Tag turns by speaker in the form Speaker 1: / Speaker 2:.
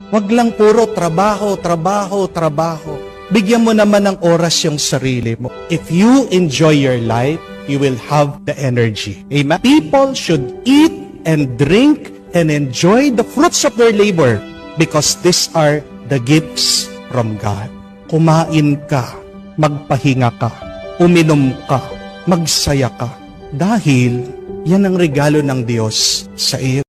Speaker 1: Wag lang puro trabaho, trabaho, trabaho. Bigyan mo naman ng oras yung sarili mo. If you enjoy your life, you will have the energy. Amen? People should eat and drink and enjoy the fruits of their labor because these are the gifts from God. Kumain ka, magpahinga ka, uminom ka, magsaya ka. Dahil yan ang regalo ng Diyos sa iyo.